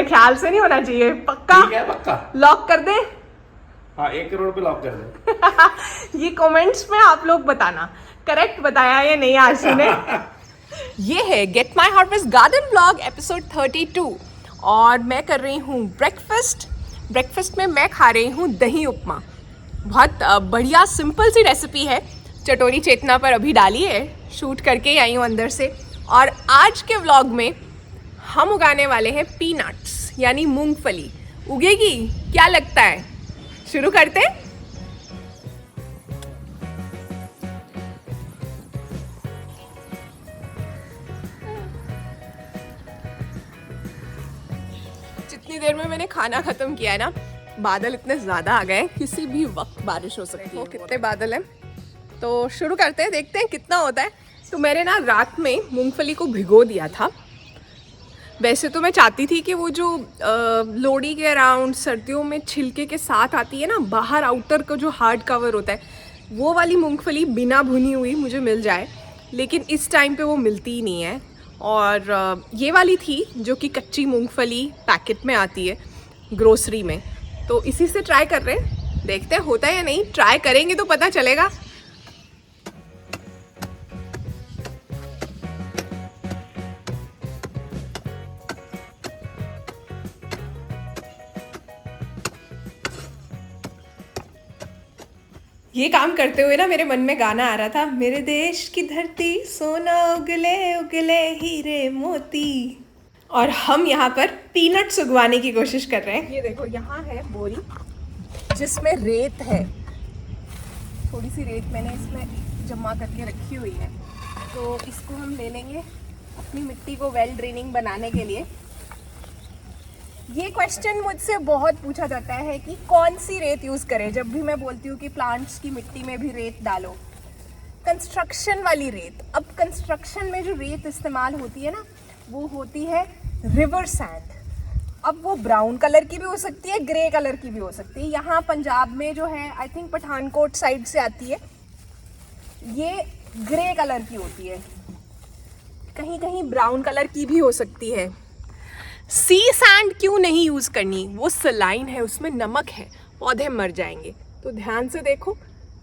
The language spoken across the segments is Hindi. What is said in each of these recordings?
ख्याल से नहीं होना चाहिए। पक्का? ठीक है, पक्का लॉक कर दे। हाँ, 1 करोड़ पे लॉक कर दे। ये कमेंट्स में आप लोग बताना करेक्ट बताया या नहीं आशु ने। ये है get my harvest garden blog episode 32 और मैं कर रही हूँ ब्रेकफास्ट में मैं खा रही हूँ दही उपमा। बहुत बढ़िया सिंपल सी रेसिपी है। चटोरी चेतना पर अभी डाली है, शूट करके ही आई हूँ अंदर से। और आज के व्लॉग में हम उगाने वाले हैं पीनट्स यानी मूंगफली। उगेगी क्या लगता है? शुरू करते हैं। जितनी देर में मैंने खाना खत्म किया है ना, बादल इतने ज्यादा आ गए, किसी भी वक्त बारिश हो सकती है। कितने बादल हैं, तो शुरू करते हैं, देखते हैं कितना होता है। तो मैंने ना रात में मूंगफली को भिगो दिया था। वैसे तो मैं चाहती थी कि वो जो लोहड़ी के अराउंड सर्दियों में छिलके के साथ आती है ना, बाहर आउटर का जो हार्ड कवर होता है, वो वाली मूंगफली बिना भुनी हुई मुझे मिल जाए, लेकिन इस टाइम पे वो मिलती ही नहीं है। और ये वाली थी जो कि कच्ची मूंगफली पैकेट में आती है ग्रोसरी में, तो इसी से ट्राई कर रहे हैं, देखते हैं होता है या नहीं। ट्राई करेंगे तो पता चलेगा। ये काम करते हुए ना मेरे मन में गाना आ रहा था, मेरे देश की धरती सोना उगले उगले हीरे मोती। और हम यहाँ पर पीनट्स उगवाने की कोशिश कर रहे हैं। ये देखो, यहाँ है बोरी जिसमें रेत है, थोड़ी सी रेत मैंने इसमें जमा करके रखी हुई है। तो इसको हम ले लेंगे अपनी मिट्टी को वेल ड्रेनिंग बनाने के लिए। ये क्वेश्चन मुझसे बहुत पूछा जाता है कि कौन सी रेत यूज़ करें। जब भी मैं बोलती हूँ कि प्लांट्स की मिट्टी में भी रेत डालो, कंस्ट्रक्शन वाली रेत। अब कंस्ट्रक्शन में जो रेत इस्तेमाल होती है ना, वो होती है रिवर सैंड। अब वो ब्राउन कलर की भी हो सकती है, ग्रे कलर की भी हो सकती है। यहाँ पंजाब में जो है, आई थिंक पठानकोट साइड से आती है, ये ग्रे कलर की होती है, कहीं कहीं ब्राउन कलर की भी हो सकती है। सी सैंड क्यों नहीं यूज़ करनी? वो सलाइन है, उसमें नमक है, पौधे मर जाएंगे। तो ध्यान से देखो,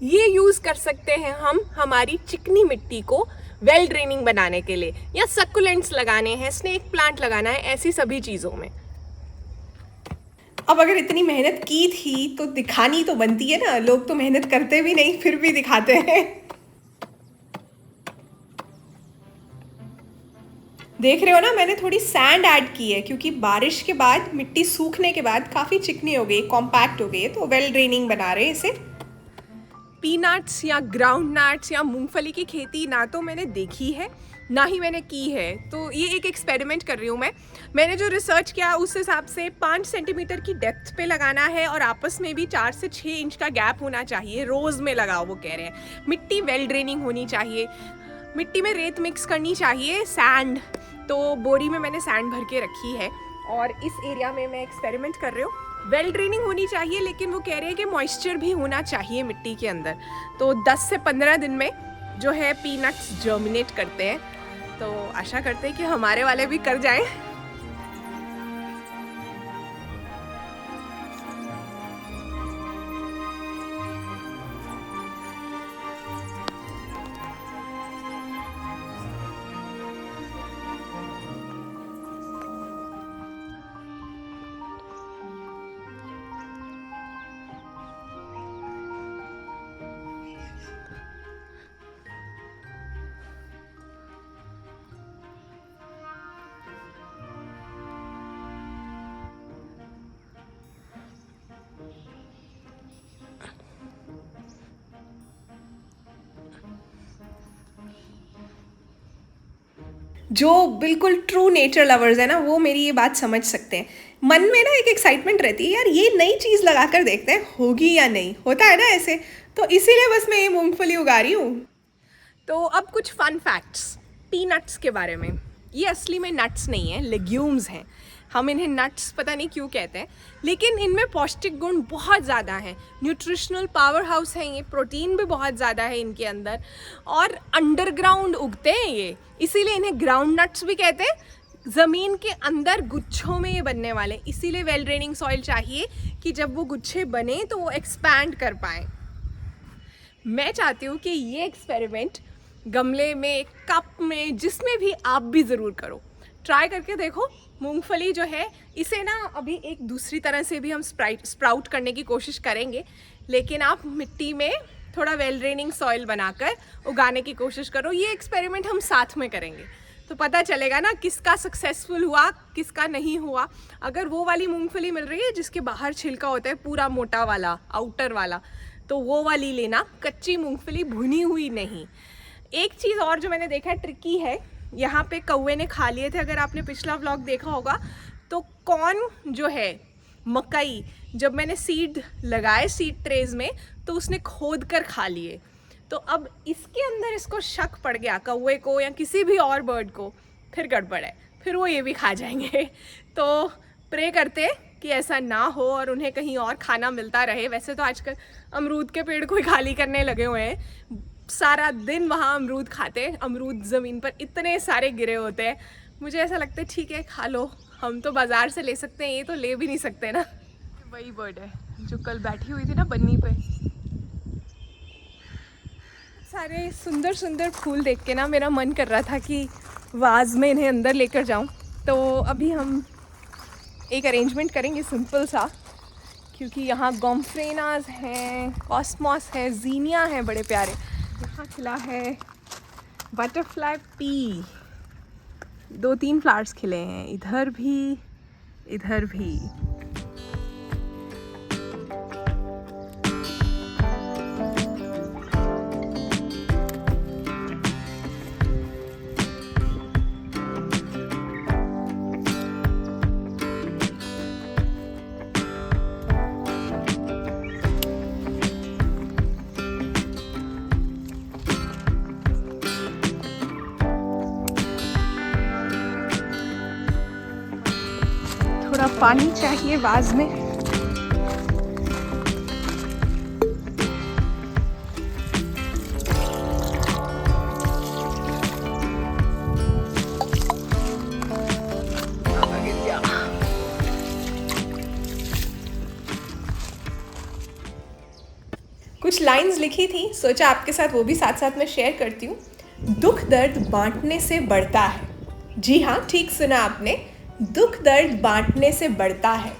ये यूज़ कर सकते हैं हम हमारी चिकनी मिट्टी को वेल ड्रेनिंग बनाने के लिए, या सक्कुलेंट्स लगाने हैं, स्नेक प्लांट लगाना है, ऐसी सभी चीज़ों में। अब अगर इतनी मेहनत की थी तो दिखानी तो बनती है ना। लोग तो मेहनत करते भी नहीं फिर भी दिखाते हैं। देख रहे हो ना, मैंने थोड़ी सैंड ऐड की है क्योंकि बारिश के बाद मिट्टी सूखने के बाद काफ़ी चिकनी हो गई, कॉम्पैक्ट हो गई है, तो वेल ड्रेनिंग बना रहे हैं इसे। पीनट्स या ग्राउंड नट्स या मूंगफली की खेती ना तो मैंने देखी है ना ही मैंने की है, तो ये एक एक्सपेरिमेंट कर रही हूँ मैं। मैंने जो रिसर्च किया उस हिसाब से 5 सेंटीमीटर की डेप्थ पे लगाना है और आपस में भी 4 से 6 इंच का गैप होना चाहिए। रोज़ में लगाओ वो कह रहे हैं। मिट्टी वेल ड्रेनिंग होनी चाहिए, मिट्टी में रेत मिक्स करनी चाहिए, सैंड। तो बोरी में मैंने सैंड भर के रखी है और इस एरिया में मैं एक्सपेरिमेंट कर रही हूँ। वेल ड्रेनिंग होनी चाहिए, लेकिन वो कह रहे हैं कि मॉइस्चर भी होना चाहिए मिट्टी के अंदर। तो 10 से 15 दिन में जो है पीनट्स जर्मिनेट करते हैं, तो आशा करते हैं कि हमारे वाले भी कर जाएं। जो बिल्कुल ट्रू नेचर लवर्स है ना, वो मेरी ये बात समझ सकते हैं। मन में ना एक एक्साइटमेंट रहती है, यार ये नई चीज़ लगा कर देखते हैं होगी या नहीं, होता है ना ऐसे। तो इसीलिए बस मैं ये मूंगफली उगा रही हूँ। तो अब कुछ फन फैक्ट्स पीनट्स के बारे में। ये असली में नट्स नहीं है, लेग्यूम्स हैं। हम इन्हें नट्स पता नहीं क्यों कहते हैं, लेकिन इनमें पौष्टिक गुण बहुत ज़्यादा हैं। न्यूट्रिशनल पावर हाउस है ये, प्रोटीन भी बहुत ज़्यादा है इनके अंदर, और अंडरग्राउंड उगते हैं ये, इसीलिए इन्हें ग्राउंड नट्स भी कहते हैं। ज़मीन के अंदर गुच्छों में ये बनने वाले, इसीलिए वेल ड्रेनिंग सॉइल चाहिए कि जब वो गुच्छे बने तो वो एक्सपैंड कर पाएँ। मैं चाहती हूँ कि ये एक्सपेरिमेंट गमले में, कप में, जिसमें भी आप भी ज़रूर करो, ट्राई करके देखो। मूंगफली जो है इसे ना अभी एक दूसरी तरह से भी हम स्प्राउट करने की कोशिश करेंगे, लेकिन आप मिट्टी में थोड़ा वेल ड्रेनिंग सॉइल बनाकर उगाने की कोशिश करो। ये एक्सपेरिमेंट हम साथ में करेंगे तो पता चलेगा ना किसका सक्सेसफुल हुआ, किसका नहीं हुआ। अगर वो वाली मूंगफली मिल रही है जिसके बाहर छिलका होता है पूरा मोटा वाला, आउटर वाला, तो वो वाली लेना, कच्ची मूंगफली, भुनी हुई नहीं। एक चीज़ और जो मैंने देखा है ट्रिकी है, यहाँ पे कौवे ने खा लिए थे। अगर आपने पिछला व्लॉग देखा होगा तो कॉर्न जो है, मकई, जब मैंने सीड लगाए सीड ट्रेज में तो उसने खोद कर खा लिए। तो अब इसके अंदर इसको शक पड़ गया, कौवे को या किसी भी और बर्ड को, फिर गड़बड़ है, फिर वो ये भी खा जाएंगे। तो प्रे करते कि ऐसा ना हो और उन्हें कहीं और खाना मिलता रहे। वैसे तो आजकल अमरूद के पेड़ कोई खाली करने लगे हुए हैं, सारा दिन वहाँ अमरूद खाते, अमरूद ज़मीन पर इतने सारे गिरे होते हैं। मुझे ऐसा लगता है ठीक है खा लो, हम तो बाज़ार से ले सकते हैं, ये तो ले भी नहीं सकते ना। वही बर्ड है जो कल बैठी हुई थी ना बन्नी पे। सारे सुंदर सुंदर फूल देख के ना मेरा मन कर रहा था कि वाज में इन्हें अंदर लेकर जाऊं। तो अभी हम एक अरेंजमेंट करेंगे सिंपल सा, क्योंकि यहाँ गोम्फ्रेनास हैं, कॉस्मॉस है, जीनिया है बड़े प्यारे, यहाँ खिला है बटरफ्लाई पी, 2-3 फ्लावर्स खिले हैं, इधर भी, इधर भी। थोड़ा पानी चाहिए वाज में। कुछ लाइंस लिखी थी, सोचा आपके साथ वो भी साथ साथ में शेयर करती हूँ। दुख दर्द बांटने से बढ़ता है। जी हाँ, ठीक सुना आपने, दुख दर्द बांटने से बढ़ता है।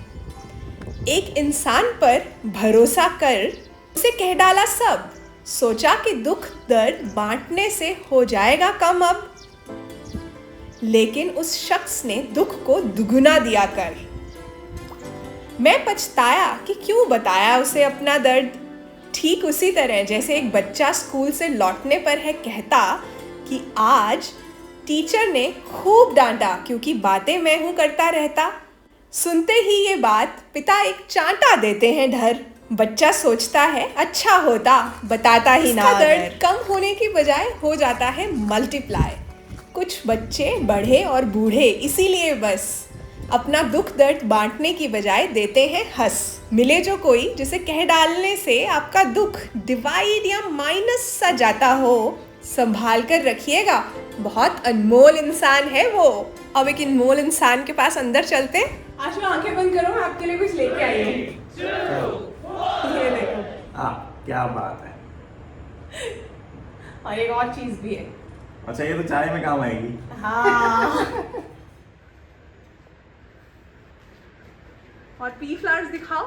एक इंसान पर भरोसा कर उसे कह डाला सब, सोचा कि दुख दर्द बांटने से हो जाएगा कम अब, लेकिन उस शख्स ने दुख को दुगुना दिया कर। मैं पछताया कि क्यों बताया उसे अपना दर्द। ठीक उसी तरह जैसे एक बच्चा स्कूल से लौटने पर है कहता कि आज टीचर ने खूब डांटा क्योंकि बातें मैं हूं करता रहता। सुनते ही ये बात पिता एक चांटा देते हैं ढर। बच्चा सोचता है अच्छा होता बताता ही ना। दर्द कम होने की बजाय हो जाता है मल्टीप्लाई। कुछ बच्चे बढ़े और बूढ़े इसीलिए बस अपना दुख दर्द बांटने की बजाय देते हैं हंस। मिले जो कोई जिसे कह डालने से आपका दुख डिवाइड या माइनस सा जाता हो, संभाल कर रखिएगा, बहुत अनमोल इंसान है वो। अब एक अनमोल इंसान के पास अंदर चलते हैं। आशु आंखें बंद करो, मैं आपके लिए कुछ लेके आई हूँ। ये देखो। हाँ, क्या बात है। और एक और चीज भी है। अच्छा, ये तो चाय में काम आएगी। हाँ। और पी फ्लावर्स दिखाओ।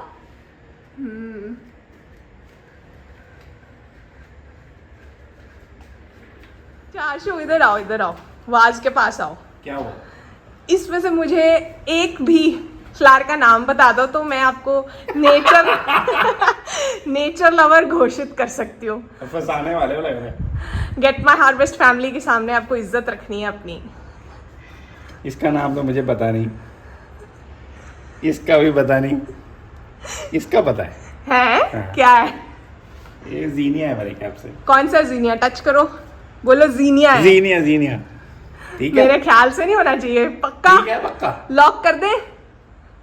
आशु इधर आओ, इधर आओ, वाज के पास आओ। क्या हुआ? इसमें से मुझे एक भी फ्लावर का नाम बता दो तो मैं आपको नेचर लवर घोषित कर सकती हूँ। फंसाने वाले हो लग रहे हैं। गेट माई हार्वेस्ट फैमिली के सामने आपको इज्जत रखनी है अपनी। इसका नाम तो मुझे पता नहीं, इसका भी पता नहीं, इसका पता है। हाँ। क्या है? ये जीनिया है मेरे ख्याल से। कौन सा जीनिया? टच करो, बोलो जीनिया है। जीनिया, जीनिया। ठीक है, मेरे ख्याल से नहीं होना चाहिए। पक्का? ठीक है, पक्का लॉक कर दे।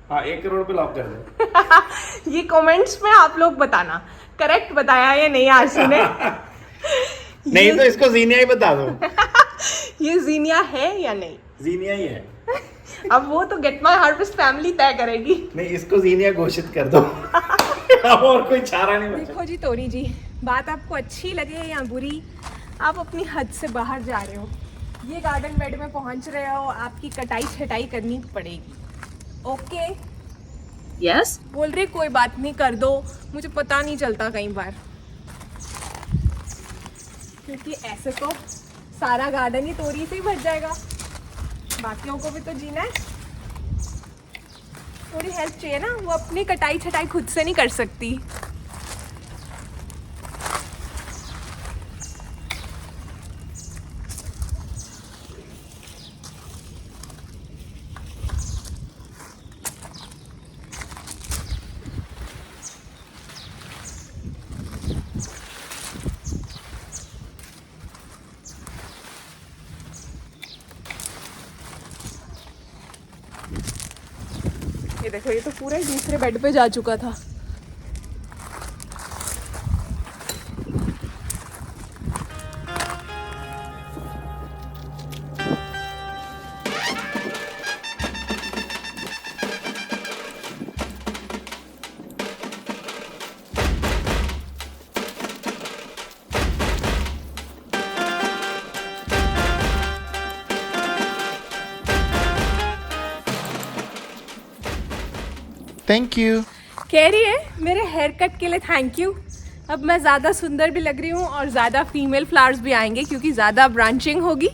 हाँ, 1 करोड़ पे लॉक कर दे। ये कमेंट्स में आप लोग बताना करेक्ट बताया या नहीं आशु ने। नहीं तो इसको जीनिया ही बता दो। ये जीनिया है या नहीं? जीनिया ही है। अब वो तो गेट माय हार्वेस्ट फैमिली तय करेगी। नहीं, इसको जीनिया घोषित कर दो। अब और कोई चारा नहीं बचा। देखो जी तोरी जी, बात आपको अच्छी लगे या बुरी, आप अपनी हद से बाहर जा रहे हो। ये गार्डन बेड में पहुंच रहे हो, आपकी कटाई छटाई करनी पड़ेगी। ओके यस बोल रही कोई बात नहीं, कर दो, मुझे पता नहीं चलता कई बार, क्योंकि ऐसे तो सारा गार्डन ही तोरी से ही भर जाएगा, बाकियों को भी तो जीना है। थोड़ी हेल्प चाहिए ना, वो अपनी कटाई छटाई खुद से नहीं कर सकती। ये देखो, ये तो पूरा ही दूसरे बेड पे जा चुका था। Thank you. कह रही है मेरे हेयर कट के लिए थैंक यू। अब मैं ज़्यादा सुंदर भी लग रही हूँ और ज़्यादा फीमेल फ्लावर्स भी आएंगे, क्योंकि ज़्यादा ब्रांचिंग होगी।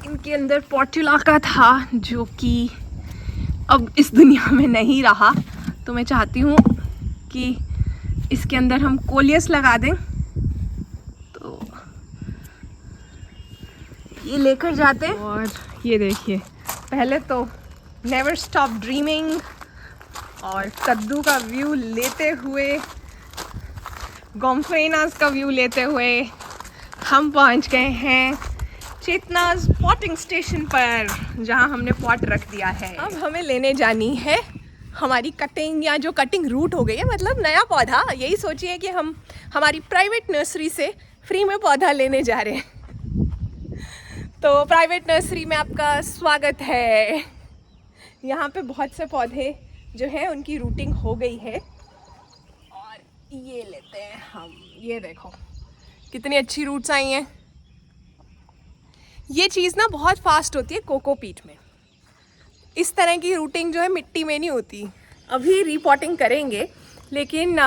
इनके अंदर पोर्चुला का था जो कि अब इस दुनिया में नहीं रहा, तो मैं चाहती हूँ कि इसके अंदर हम कोलियस लगा दें। तो ये लेकर जाते हैं। और ये देखिए, पहले तो नेवर स्टॉप ड्रीमिंग और कद्दू का व्यू लेते हुए, गोम्फेनास का व्यू लेते हुए हम पहुंच गए हैं चेतनाज पॉटिंग स्टेशन पर, जहां हमने पॉट रख दिया है। अब हमें लेने जानी है हमारी कटिंग, या जो कटिंग रूट हो गई है, मतलब नया पौधा। यही सोचिए कि हम हमारी प्राइवेट नर्सरी से फ्री में पौधा लेने जा रहे हैं। तो प्राइवेट नर्सरी में आपका स्वागत है। यहाँ पे बहुत से पौधे जो है उनकी रूटिंग हो गई है, और ये लेते हैं हम। ये देखो कितनी अच्छी रूट्स आई हैं। ये चीज़ ना बहुत फास्ट होती है कोकोपीट में। इस तरह की रूटिंग जो है मिट्टी में नहीं होती। अभी रीपॉटिंग करेंगे, लेकिन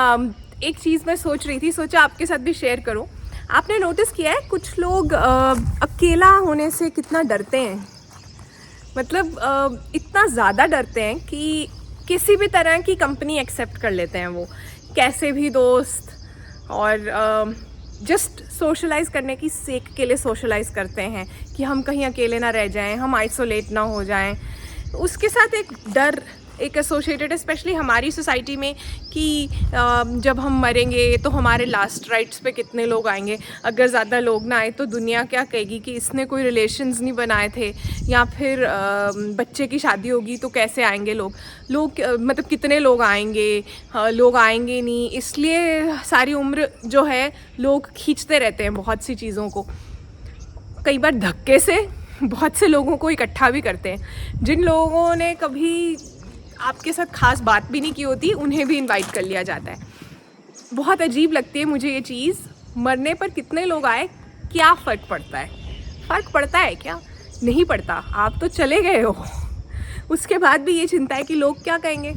एक चीज़ मैं सोच रही थी, सोचा आपके साथ भी शेयर करूं। आपने नोटिस किया है कुछ लोग अकेला होने से कितना डरते हैं? मतलब इतना ज़्यादा डरते हैं कि किसी भी तरह की कंपनी एक्सेप्ट कर लेते हैं वो, कैसे भी दोस्त, और जस्ट सोशलाइज करने की सेक के लिए सोशलाइज करते हैं कि हम कहीं अकेले ना रह जाएं, हम आइसोलेट ना हो जाएं। उसके साथ एक डर एक एसोसिएटेड है, स्पेशली हमारी सोसाइटी में, कि जब हम मरेंगे तो हमारे लास्ट राइट्स पे कितने लोग आएंगे। अगर ज़्यादा लोग ना आए तो दुनिया क्या कहेगी कि इसने कोई रिलेशंस नहीं बनाए थे, या फिर बच्चे की शादी होगी तो कैसे आएंगे लोग मतलब कितने लोग आएंगे, लोग आएंगे नहीं। इसलिए सारी उम्र जो है लोग खींचते रहते हैं बहुत सी चीज़ों को, कई बार धक्के से बहुत से लोगों को इकट्ठा भी करते हैं। जिन लोगों ने कभी आपके साथ खास बात भी नहीं की होती, उन्हें भी इनवाइट कर लिया जाता है। बहुत अजीब लगती है मुझे ये चीज़। मरने पर कितने लोग आए, क्या फ़र्क पड़ता है? फ़र्क पड़ता है क्या? नहीं पड़ता। आप तो चले गए हो, उसके बाद भी ये चिंता है कि लोग क्या कहेंगे।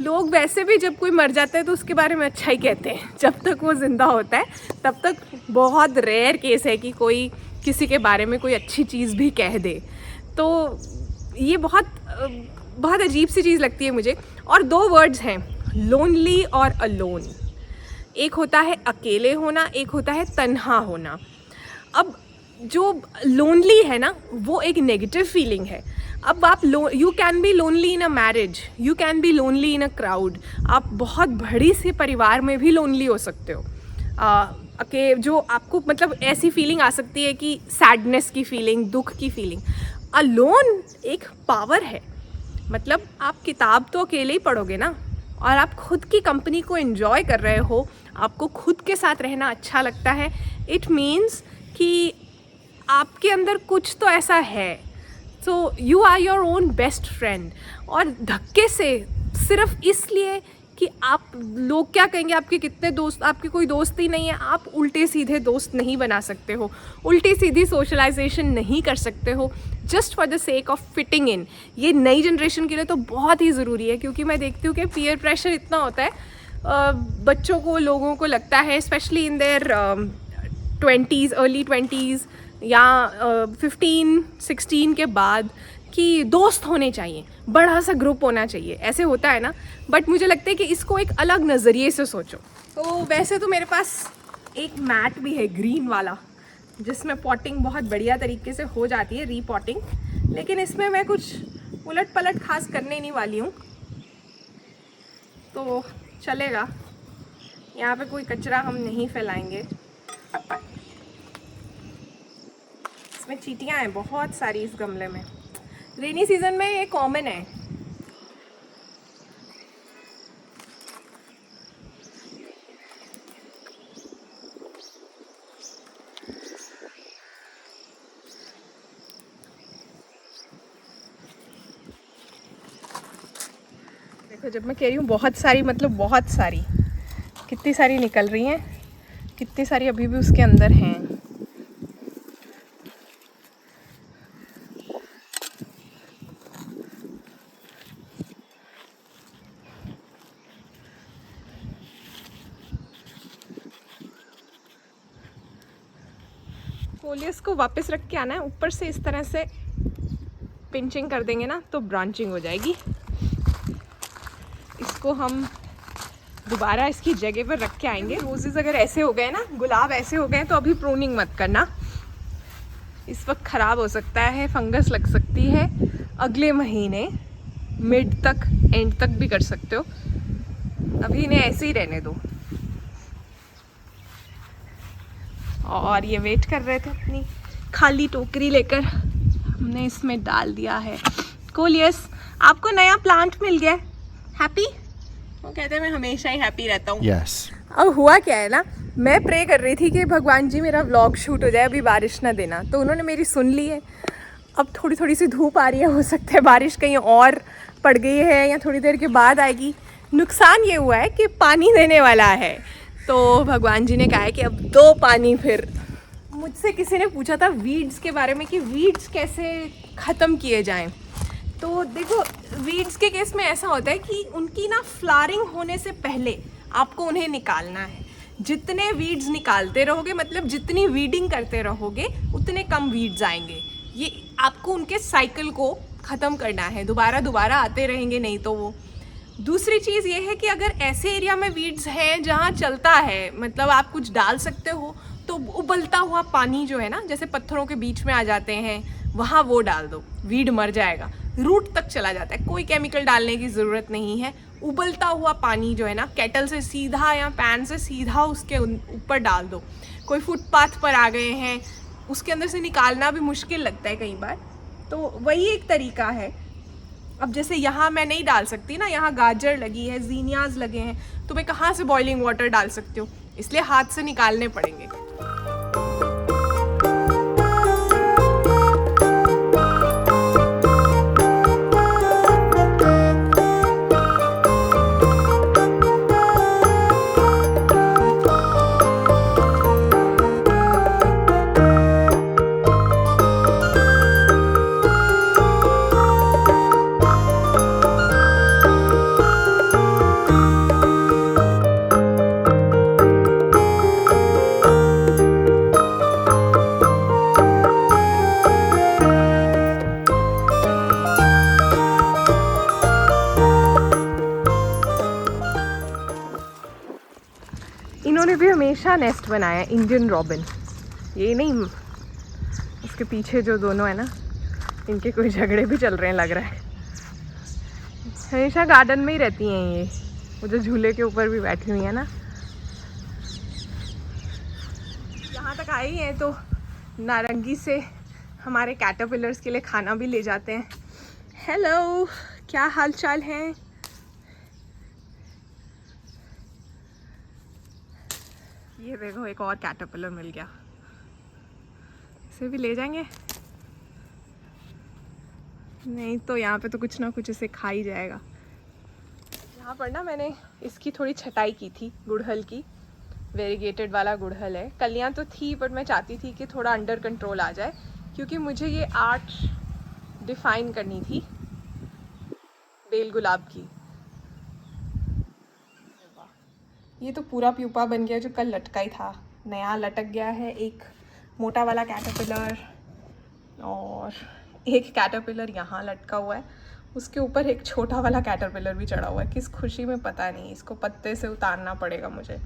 लोग वैसे भी जब कोई मर जाता है तो उसके बारे में अच्छा ही कहते हैं। जब तक वो ज़िंदा होता है तब तक बहुत रेयर केस है कि कोई किसी के बारे में कोई अच्छी चीज़ भी कह दे। तो ये बहुत अजीब सी चीज़ लगती है मुझे। और दो वर्ड्स हैं, लोनली और अलोन। एक होता है अकेले होना, एक होता है तन्हा होना। अब जो लोनली है ना, वो एक नेगेटिव फीलिंग है। अब आप you can be lonely in a marriage, you can be lonely in a crowd. आप बहुत बड़ी से परिवार में भी लोनली हो सकते हो। जो आपको मतलब ऐसी फीलिंग आ सकती है कि सैडनेस की फीलिंग, दुख की फीलिंग। अलोन एक पावर है। मतलब आप किताब तो अकेले ही पढ़ोगे ना, और आप खुद की कंपनी को एंजॉय कर रहे हो, आपको खुद के साथ रहना अच्छा लगता है। इट मीन्स कि आपके अंदर कुछ तो ऐसा है so you are your own best friend. और धक्के से सिर्फ इसलिए कि आप लोग क्या कहेंगे, आपके कितने दोस्त, आपके कोई दोस्त ही नहीं है, आप उल्टे सीधे दोस्त नहीं बना सकते हो, उल्टी सीधी सोशलाइजेशन नहीं कर सकते हो just for the sake of fitting in. ये नई जनरेशन के लिए तो बहुत ही ज़रूरी है, क्योंकि मैं देखती हूँ कि पीयर प्रेशर इतना होता है, बच्चों को, लोगों को लगता है specially in their 20s, early 20s या 15-16 के बाद कि दोस्त होने चाहिए, बड़ा सा ग्रुप होना चाहिए, ऐसे होता है ना। बट मुझे लगता है कि इसको एक अलग नज़रिए से सोचो। तो वैसे तो मेरे पास एक मैट भी है ग्रीन वाला, जिसमें पॉटिंग बहुत बढ़िया तरीके से हो जाती है, रीपॉटिंग, लेकिन इसमें मैं कुछ उलट पलट खास करने नहीं वाली हूँ, तो चलेगा। यहाँ पे कोई कचरा हम नहीं फैलाएंगे। इसमें चींटियाँ हैं बहुत सारी इस गमले में, रेनी सीजन में ये कॉमन है। देखो, जब मैं कह रही हूँ बहुत सारी, मतलब बहुत सारी, कितनी सारी निकल रही हैं, कितनी सारी अभी भी उसके अंदर हैं। फोलियस को वापस रख के आना है, ऊपर से इस तरह से पिंचिंग कर देंगे ना तो ब्रांचिंग हो जाएगी। इसको हम दोबारा इसकी जगह पर रख के आएंगे। रोजेस अगर ऐसे हो गए ना, गुलाब ऐसे हो गए, तो अभी प्रूनिंग मत करना, इस वक्त ख़राब हो सकता है, फंगस लग सकती है। अगले महीने मिड तक, एंड तक भी कर सकते हो, अभी इन्हें ऐसे ही रहने दो। और ये वेट कर रहे थे, अपनी खाली टोकरी लेकर हमने इसमें डाल दिया है। कोलियस, आपको नया प्लांट मिल गया, हैप्पी? वो कहते हैं मैं हमेशा ही हैप्पी रहता हूँ। यस। अब हुआ क्या है ना, मैं प्रे कर रही थी कि भगवान जी मेरा व्लॉग शूट हो जाए, अभी बारिश ना देना, तो उन्होंने मेरी सुन ली है। अब थोड़ी थोड़ी सी धूप आ रही है, हो सकता है बारिश कहीं और पड़ गई है या थोड़ी देर के बाद आएगी। नुकसान ये हुआ है कि पानी देने वाला है, तो भगवान जी ने कहा है कि अब दो पानी। फिर मुझसे किसी ने पूछा था वीड्स के बारे में कि वीड्स कैसे ख़त्म किए जाएं। तो देखो, वीड्स के केस में ऐसा होता है कि उनकी ना फ्लावरिंग होने से पहले आपको उन्हें निकालना है। जितने वीड्स निकालते रहोगे, मतलब जितनी वीडिंग करते रहोगे, उतने कम वीड्स आएंगे। ये आपको उनके साइकिल को ख़त्म करना है, दोबारा दोबारा आते रहेंगे, नहीं तो वो। दूसरी चीज़ ये है कि अगर ऐसे एरिया में वीड्स हैं जहाँ चलता है, मतलब आप कुछ डाल सकते हो, तो उबलता हुआ पानी जो है ना, जैसे पत्थरों के बीच में आ जाते हैं, वहाँ वो डाल दो, वीड मर जाएगा, रूट तक चला जाता है, कोई केमिकल डालने की ज़रूरत नहीं है। उबलता हुआ पानी जो है ना, केटल से सीधा या पैन से सीधा उसके ऊपर डाल दो। कोई फुटपाथ पर आ गए हैं, उसके अंदर से निकालना भी मुश्किल लगता है कई बार, तो वही एक तरीका है। अब जैसे यहाँ मैं नहीं डाल सकती ना, यहाँ गाजर लगी है, जीनियाज लगे हैं, तो मैं कहाँ से बॉइलिंग वाटर डाल सकती हूँ, इसलिए हाथ से निकालने पड़ेंगे। इन्होंने भी हमेशा नेस्ट बनाया, इंडियन रॉबिन। ये नहीं, उसके पीछे जो दोनों है ना, इनके कोई झगड़े भी चल रहे हैं लग रहा है। हमेशा गार्डन में ही रहती हैं ये, वो जो झूले के ऊपर भी बैठी हुई है ना। यहाँ तक आई हैं तो नारंगी से हमारे कैटरपिलर्स के लिए खाना भी ले जाते हैं। हेलो, क्या हाल चाल है? ये देखो, एक और कैटरपिलर मिल गया, इसे भी ले जाएंगे। नहीं तो यहाँ पे तो कुछ ना कुछ इसे खा ही जाएगा। यहाँ पर ना मैंने इसकी थोड़ी छटाई की थी, गुड़हल की, वेरीगेटेड वाला गुड़हल है। कलियाँ तो थी बट मैं चाहती थी कि थोड़ा अंडर कंट्रोल आ जाए, क्योंकि मुझे ये आर्ट डिफाइन करनी थी बेल गुलाब की। ये तो पूरा प्यूपा बन गया जो कल लटका ही था, नया लटक गया है। एक मोटा वाला कैटरपिलर और एक कैटरपिलर यहाँ लटका हुआ है, उसके ऊपर एक छोटा वाला कैटरपिलर भी चढ़ा हुआ है। किस खुशी में पता नहीं, इसको पत्ते से उतारना पड़ेगा मुझे।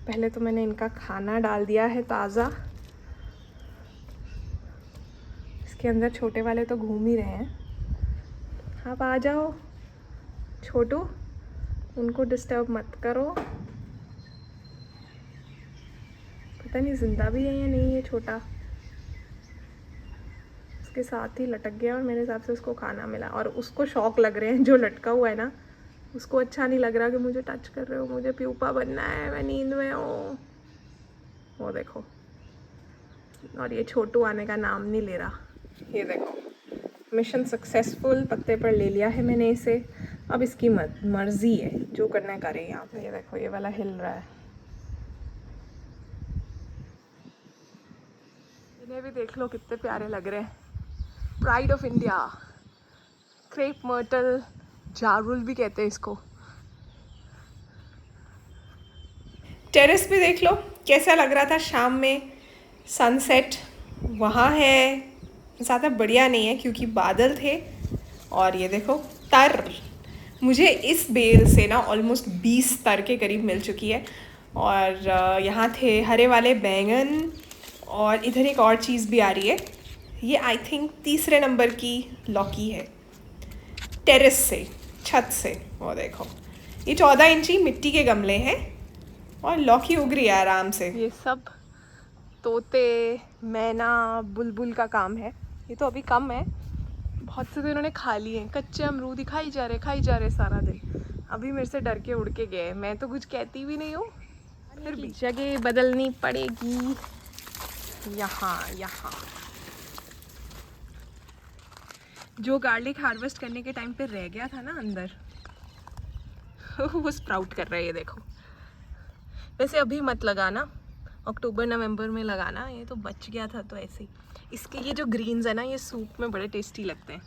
पहले तो मैंने इनका खाना डाल दिया है ताज़ा, इसके अंदर छोटे वाले तो घूम ही रहे हैं। आप आ जाओ छोटू, उनको डिस्टर्ब मत करो। पता नहीं जिंदा भी है या नहीं ये छोटा, उसके साथ ही लटक गया और मेरे हिसाब से उसको खाना मिला। और उसको शौक लग रहे हैं, जो लटका हुआ है ना उसको अच्छा नहीं लग रहा कि मुझे टच कर रहे हो, मुझे प्यूपा बनना है, मैं नींद में हूँ। वो देखो, और ये छोटू आने का नाम नहीं ले रहा। ये देखो, मिशन सक्सेसफुल, पत्ते पर ले लिया है मैंने इसे। अब इसकी मर्जी है, जो करना करे यहाँ पे। ये देखो, ये वाला हिल रहा है। इन्हें भी देख लो कितने प्यारे लग रहे हैं। Pride of India, crepe myrtle, जारुल भी कहते हैं इसको। टेरेस पे देख लो कैसा लग रहा था शाम में, सनसेट वहाँ है। ज़्यादा बढ़िया नहीं है क्योंकि बादल थे। और ये देखो तर, मुझे इस बेल से ना ऑलमोस्ट 20 तर के करीब मिल चुकी है। और यहाँ थे हरे वाले बैंगन, और इधर एक और चीज़ भी आ रही है। ये आई थिंक 3 नंबर की लौकी है, टेरेस से, छत से। वो देखो, ये 14 इंची मिट्टी के गमले हैं और लौकी उग रही है आराम से। ये सब तोते, मैना, बुलबुल का काम है। ये तो अभी कम है, बहुत से तो इन्होंने खा लिए हैं। कच्चे अमरूद ही खाई जा रहे सारा दिन। अभी मेरे से डर के उड़ के गए, मैं तो कुछ कहती भी नहीं हूँ, फिर भी जगह बदलनी पड़ेगी। यहाँ जो गार्लिक हार्वेस्ट करने के टाइम पे रह गया था ना अंदर, वो स्प्राउट कर रहा है। ये देखो, वैसे अभी मत लगाना, अक्टूबर नवंबर में लगाना। ये तो बच गया था तो ऐसे ही। इसके ये जो ग्रीन्स है ना, ये सूप में बड़े टेस्टी लगते हैं।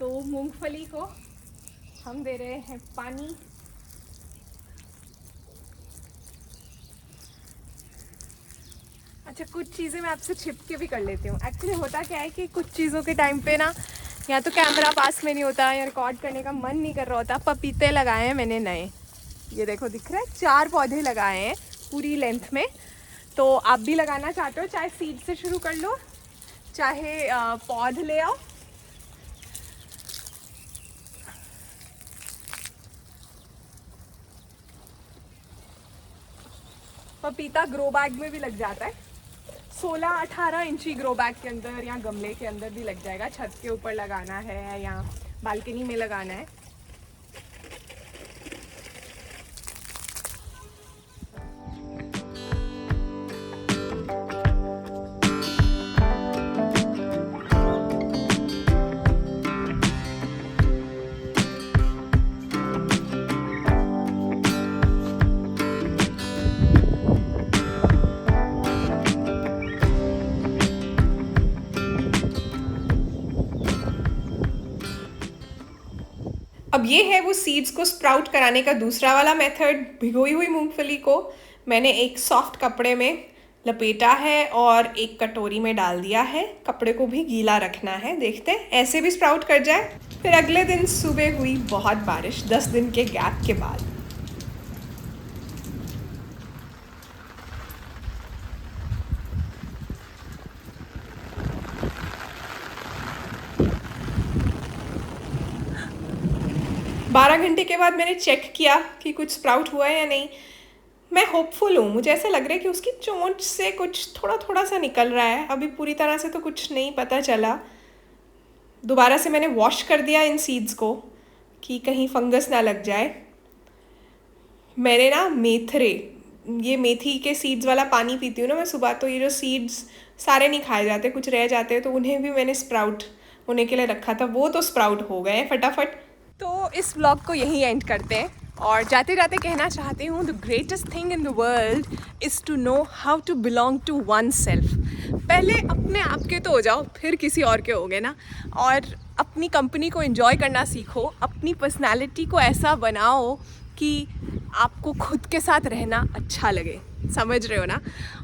तो मूंगफली को हम दे रहे हैं पानी। अच्छा, कुछ चीज़ें मैं आपसे छिप के भी कर लेती हूँ। एक्चुअली होता क्या है कि कुछ चीज़ों के टाइम पे ना, या तो कैमरा पास में नहीं होता या रिकॉर्ड करने का मन नहीं कर रहा होता। पपीते लगाए हैं मैंने नए, ये देखो दिख रहा है, 4 पौधे लगाए हैं पूरी लेंथ में। तो आप भी लगाना चाहते हो, चाहे सीड से शुरू कर लो, चाहे पौध ले आओ। पपीता ग्रो बैग में भी लग जाता है, 16-18 इंची ग्रो बैग के अंदर या गमले के अंदर भी लग जाएगा। छत के ऊपर लगाना है या बालकनी में लगाना है। अब ये है वो सीड्स को स्प्राउट कराने का दूसरा वाला मेथड। भिगोई हुई मूंगफली को मैंने एक सॉफ्ट कपड़े में लपेटा है और एक कटोरी में डाल दिया है। कपड़े को भी गीला रखना है, देखते हैं ऐसे भी स्प्राउट कर जाए। फिर अगले दिन सुबह हुई बहुत बारिश, 10 दिन के गैप के बाद। बारह घंटे के बाद मैंने चेक किया कि कुछ स्प्राउट हुआ है या नहीं। मैं होपफुल हूँ, मुझे ऐसा लग रहा है कि उसकी चोंच से कुछ थोड़ा थोड़ा सा निकल रहा है। अभी पूरी तरह से तो कुछ नहीं पता चला। दोबारा से मैंने वॉश कर दिया इन सीड्स को कि कहीं फंगस ना लग जाए। मैंने ना मेथरे ये मेथी के सीड्स वाला पानी पीती हूँ ना मैं सुबह, तो ये जो सीड्स सारे नहीं खाए जाते, कुछ रह जाते हैं, तो उन्हें भी मैंने स्प्राउट होने के लिए रखा था, वो तो स्प्राउट हो गए फटाफट। तो इस व्लॉग को यहीं एंड करते हैं और जाते जाते कहना चाहती हूँ, the greatest thing in the world is to know how to belong to oneself. पहले अपने आप के तो हो जाओ, फिर किसी और के होगे ना। और अपनी कंपनी को एंजॉय करना सीखो, अपनी पर्सनालिटी को ऐसा बनाओ कि आपको खुद के साथ रहना अच्छा लगे, समझ रहे हो ना।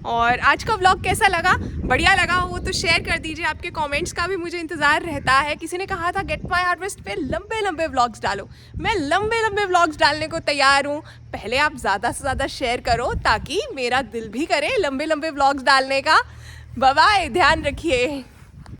और आज का व्लॉग कैसा लगा, बढ़िया लगा हो तो शेयर कर दीजिए, आपके कमेंट्स का भी मुझे इंतज़ार रहता है। किसी ने कहा था गेट माय हार्वेस्ट पे लंबे लंबे व्लॉग्स डालो, मैं लंबे लंबे व्लॉग्स डालने को तैयार हूँ। पहले आप ज़्यादा से ज़्यादा शेयर करो ताकि मेरा दिल भी करे लंबे लंबे व्लॉग्स डालने का। बाय बाय, ध्यान रखिए।